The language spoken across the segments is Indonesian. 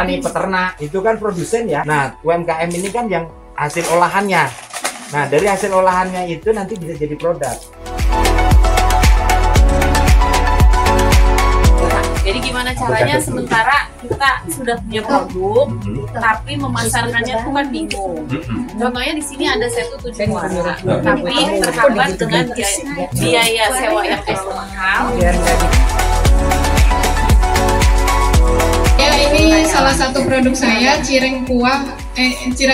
petani, peternak, itu kan produsen ya. Nah, UMKM ini kan yang hasil olahannya. Nah, dari hasil olahannya itu nanti bisa jadi produk. Jadi gimana caranya sementara kita sudah punya produk, tapi memasarkannya tuh kan bingung. Contohnya di sini ada 1/7 muara, tapi terhambat dengan biaya sewa yang extra mahal. Ya, ini salah satu produk saya, cireng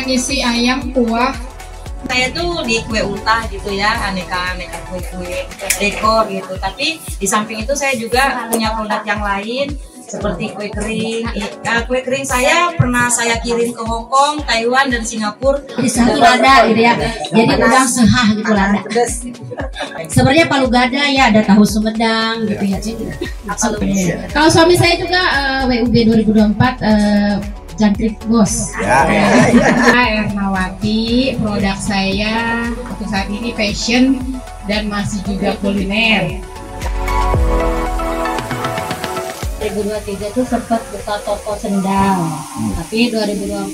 isi ayam kuah. Saya tuh di kue ultah gitu ya, aneka-aneka kue-kue dekor gitu. Tapi di samping itu saya juga punya produk yang lain seperti kue kering. Kue kering saya pernah saya kirim ke Hong Kong, Taiwan, dan Singapura. Di satu lada gitu ya, jadi udang sehah gitu lada. Sebenarnya Palu Gada ya, ada tahu Sumedang gitu ya. Kalau suami saya juga WUG 2024 Jangkrik Bos. Ernawati, produk saya untuk saat ini fashion dan masih juga kuliner. 2023 itu sempat buka toko sendal, tapi 2024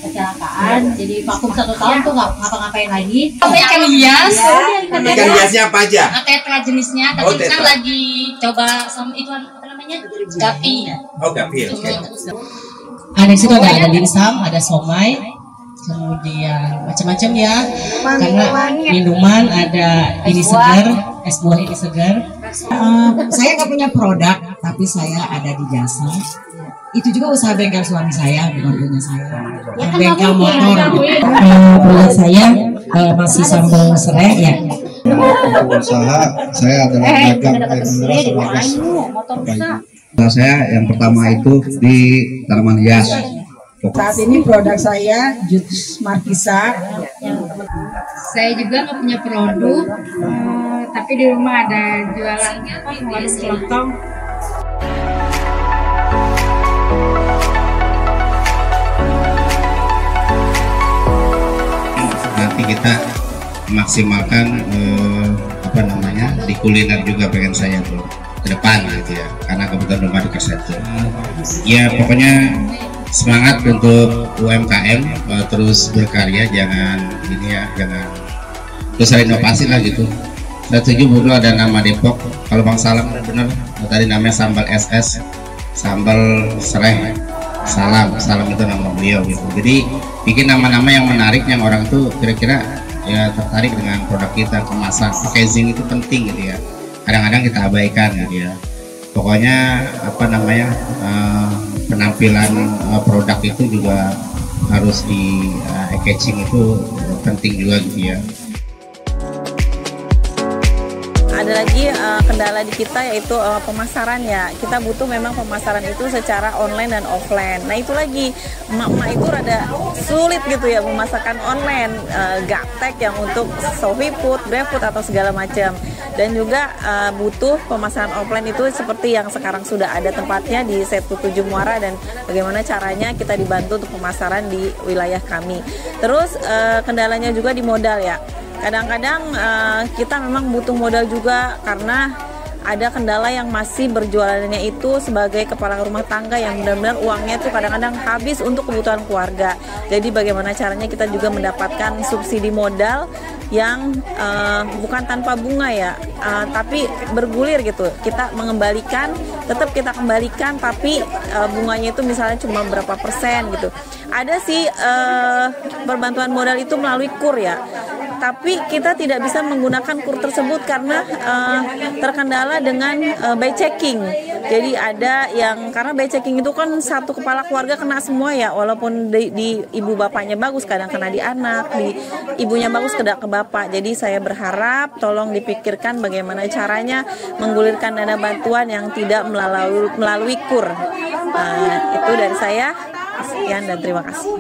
kecelakaan, jadi vakum 1 tahun tuh nggak ngapa-ngapain lagi. Ikan hias, Ikan hiasnya apa aja? tetra jenisnya, tapi sekarang lagi coba sama itu apa namanya? Gapi. Oh, gapi. Oke. Ada di situ ada dimsum, ada somai, kemudian macam-macam ya. Karena minuman ada ini segar, es buah ini segar. Saya nggak punya produk, tapi saya ada di jasa. Itu juga usaha bengkel suami saya, bukan punya saya. Bengkel motor. Produk saya masih sambal serai ya. Usaha saya adalah dagang air mineral sama gas. Saya yang pertama itu di tanaman hias. Saat ini produk saya jus markisa. Saya juga nggak punya produk, tapi di rumah ada jualan warung kelontong. Nanti kita maksimalkan di kuliner juga pengen saya tuh ke depan gitu ya, karena kebetulan rumah dekat situ. Ya pokoknya semangat untuk UMKM, terus berkarya, jangan terus ada inovasi lah gitu. Saya setuju dulu ada nama Depok, kalau Bang Salam benar tadi namanya sambal SS, sambal serai, salam itu nama beliau gitu. Jadi bikin nama-nama yang menarik, yang orang tuh kira-kira ya tertarik dengan produk kita. Kemasan, packaging itu penting gitu ya, kadang-kadang kita abaikan gitu ya. Pokoknya penampilan produk itu juga harus di packaging itu penting juga gitu ya. Ada lagi kendala di kita yaitu pemasaran ya. Kita butuh memang pemasaran itu secara online dan offline. Nah itu lagi emak-emak itu rada sulit gitu ya memasarkan online, gaptek yang untuk Shopee Food, GrabFood atau segala macam. Dan juga butuh pemasaran offline itu seperti yang sekarang sudah ada tempatnya di 1/7 Muara, dan bagaimana caranya kita dibantu untuk pemasaran di wilayah kami. Terus kendalanya juga di modal ya. Kadang-kadang kita memang butuh modal juga karena ada kendala yang masih berjualannya itu sebagai kepala rumah tangga yang benar-benar uangnya itu kadang-kadang habis untuk kebutuhan keluarga. Jadi bagaimana caranya kita juga mendapatkan subsidi modal yang bukan tanpa bunga ya, tapi bergulir gitu. Kita mengembalikan, tetap kita kembalikan, tapi bunganya itu misalnya cuma berapa persen gitu. Ada sih perbantuan modal itu melalui KUR ya, tapi kita tidak bisa menggunakan KUR tersebut karena terkendala dengan by checking. Jadi ada yang karena by checking itu kan satu kepala keluarga kena semua ya, walaupun di ibu bapaknya bagus kadang kena di anak, di ibunya bagus kena ke bapak. Jadi saya berharap tolong dipikirkan bagaimana caranya menggulirkan dana bantuan yang tidak melalui KUR. Itu dari saya. Sekian dan terima kasih.